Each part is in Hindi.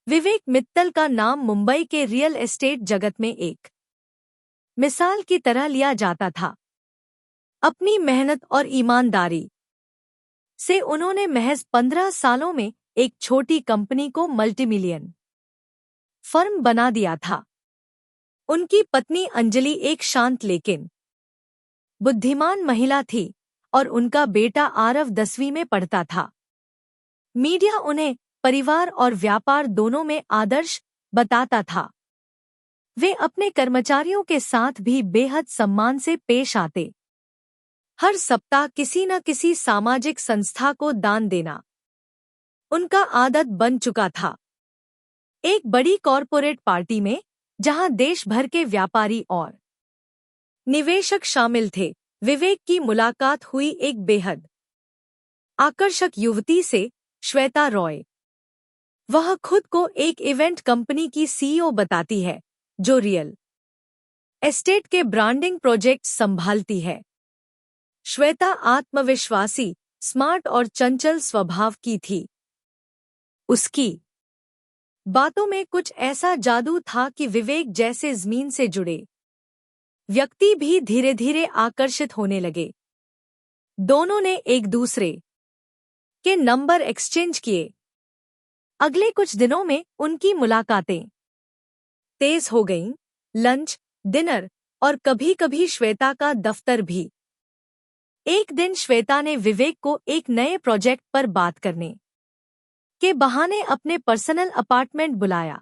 विवेक मित्तल का नाम मुंबई के रियल एस्टेट जगत में एक मिसाल की तरह लिया जाता था। अपनी मेहनत और ईमानदारी से उन्होंने महज 15 सालों में एक छोटी कंपनी को मल्टीमिलियन फर्म बना दिया था। उनकी पत्नी अंजलि एक शांत लेकिन बुद्धिमान महिला थी और उनका बेटा आरव 10वीं में पढ़ता था। मीडिया उन्हें परिवार और व्यापार दोनों में आदर्श बताता था। वे अपने कर्मचारियों के साथ भी बेहद सम्मान से पेश आते। हर सप्ताह किसी न किसी सामाजिक संस्था को दान देना उनका आदत बन चुका था। एक बड़ी कॉरपोरेट पार्टी में, जहां देश भर के व्यापारी और निवेशक शामिल थे, विवेक की मुलाकात हुई एक बेहद आकर्षक युवती से, श्वेता रॉय। वह खुद को एक इवेंट कंपनी की सीईओ बताती है जो रियल एस्टेट के ब्रांडिंग प्रोजेक्ट संभालती है। श्वेता आत्मविश्वासी, स्मार्ट और चंचल स्वभाव की थी। उसकी बातों में कुछ ऐसा जादू था कि विवेक जैसे ज़मीन से जुड़े व्यक्ति भी धीरे धीरे आकर्षित होने लगे। दोनों ने एक दूसरे के नंबर एक्सचेंज किए। अगले कुछ दिनों में उनकी मुलाकातें तेज हो गईं। लंच, डिनर और कभी-कभी श्वेता का दफ्तर भी। एक दिन श्वेता ने विवेक को एक नए प्रोजेक्ट पर बात करने के बहाने अपने पर्सनल अपार्टमेंट बुलाया।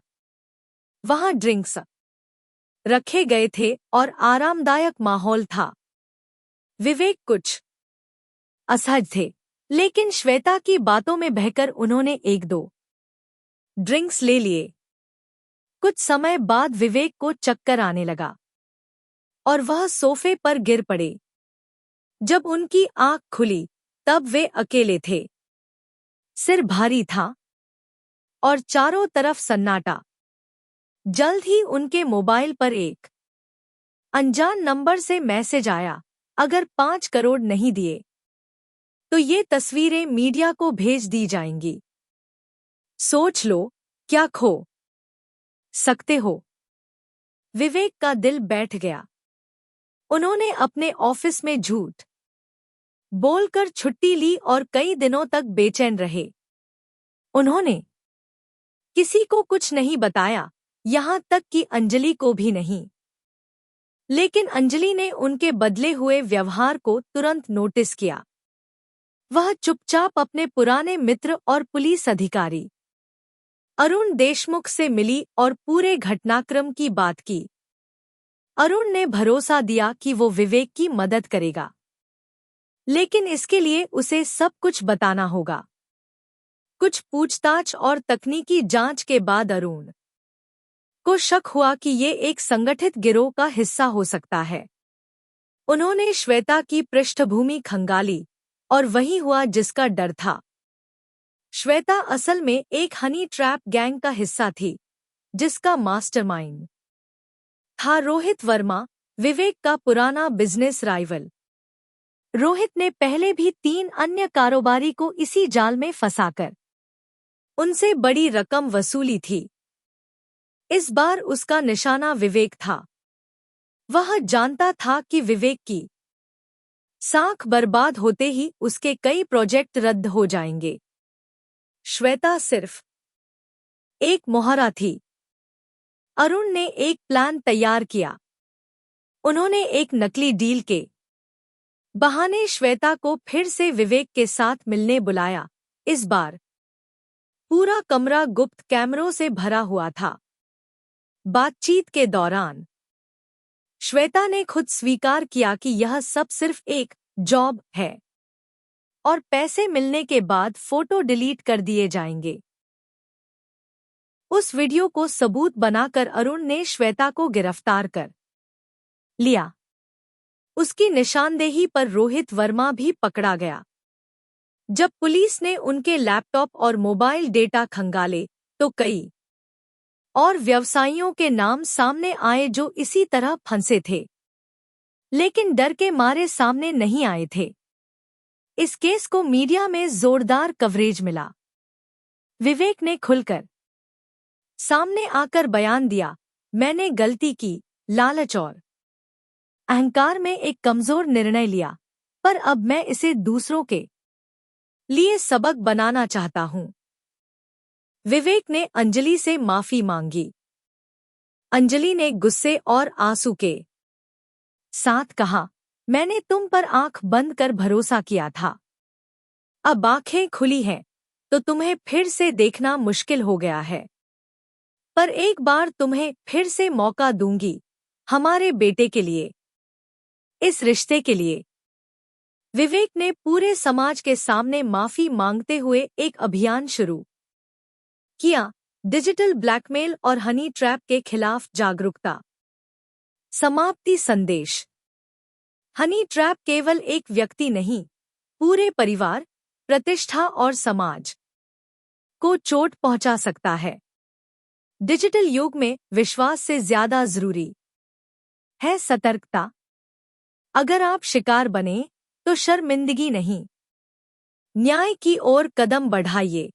वहां ड्रिंक्स रखे गए थे और आरामदायक माहौल था। विवेक कुछ असहज थे, लेकिन श्वेता की बातों में बहकर उन्होंने एक दो ड्रिंक्स ले लिए। कुछ समय बाद विवेक को चक्कर आने लगा और वह सोफे पर गिर पड़े। जब उनकी आंख खुली तब वे अकेले थे। सिर भारी था और चारों तरफ सन्नाटा। जल्द ही उनके मोबाइल पर एक अनजान नंबर से मैसेज आया, अगर 5 करोड़ नहीं दिए तो ये तस्वीरें मीडिया को भेज दी जाएंगी। सोच लो क्या खो सकते हो। विवेक का दिल बैठ गया। उन्होंने अपने ऑफिस में झूठ बोलकर छुट्टी ली और कई दिनों तक बेचैन रहे। उन्होंने किसी को कुछ नहीं बताया, यहां तक कि अंजलि को भी नहीं। लेकिन अंजलि ने उनके बदले हुए व्यवहार को तुरंत नोटिस किया। वह चुपचाप अपने पुराने मित्र और पुलिस अधिकारी अरुण देशमुख से मिली और पूरे घटनाक्रम की बात की। अरुण ने भरोसा दिया कि वो विवेक की मदद करेगा, लेकिन इसके लिए उसे सब कुछ बताना होगा। कुछ पूछताछ और तकनीकी जांच के बाद अरुण को शक हुआ कि ये एक संगठित गिरोह का हिस्सा हो सकता है। उन्होंने श्वेता की पृष्ठभूमि खंगाली और वही हुआ जिसका डर था। श्वेता असल में एक हनी ट्रैप गैंग का हिस्सा थी, जिसका मास्टरमाइंड था रोहित वर्मा, विवेक का पुराना बिजनेस राइवल। रोहित ने पहले भी 3 अन्य कारोबारी को इसी जाल में फंसाकर उनसे बड़ी रकम वसूली थी। इस बार उसका निशाना विवेक था। वह जानता था कि विवेक की साख बर्बाद होते ही उसके कई प्रोजेक्ट रद्द हो जाएंगे। श्वेता सिर्फ एक मोहरा थी। अरुण ने एक प्लान तैयार किया। उन्होंने एक नकली डील के बहाने श्वेता को फिर से विवेक के साथ मिलने बुलाया। इस बार पूरा कमरा गुप्त कैमरों से भरा हुआ था। बातचीत के दौरान श्वेता ने खुद स्वीकार किया कि यह सब सिर्फ एक जॉब है और पैसे मिलने के बाद फोटो डिलीट कर दिए जाएंगे। उस वीडियो को सबूत बनाकर अरुण ने श्वेता को गिरफ्तार कर लिया। उसकी निशानदेही पर रोहित वर्मा भी पकड़ा गया। जब पुलिस ने उनके लैपटॉप और मोबाइल डेटा खंगाले तो कई और व्यवसायियों के नाम सामने आए जो इसी तरह फंसे थे, लेकिन डर के मारे सामने नहीं आए थे। इस केस को मीडिया में जोरदार कवरेज मिला। विवेक ने खुलकर सामने आकर बयान दिया, मैंने गलती की, लालच और अहंकार में एक कमजोर निर्णय लिया, पर अब मैं इसे दूसरों के लिए सबक बनाना चाहता हूं। विवेक ने अंजलि से माफी मांगी। अंजलि ने गुस्से और आंसू के साथ कहा, मैंने तुम पर आंख बंद कर भरोसा किया था। अब आंखें खुली हैं तो तुम्हें फिर से देखना मुश्किल हो गया है, पर एक बार तुम्हें फिर से मौका दूंगी, हमारे बेटे के लिए, इस रिश्ते के लिए। विवेक ने पूरे समाज के सामने माफी मांगते हुए एक अभियान शुरू किया, डिजिटल ब्लैकमेल और हनी ट्रैप के खिलाफ जागरूकता। समाप्ति संदेश। हनी ट्रैप केवल एक व्यक्ति नहीं, पूरे परिवार, प्रतिष्ठा और समाज को चोट पहुंचा सकता है। डिजिटल युग में विश्वास से ज्यादा जरूरी है सतर्कता। अगर आप शिकार बने तो शर्मिंदगी नहीं, न्याय की ओर कदम बढ़ाइए।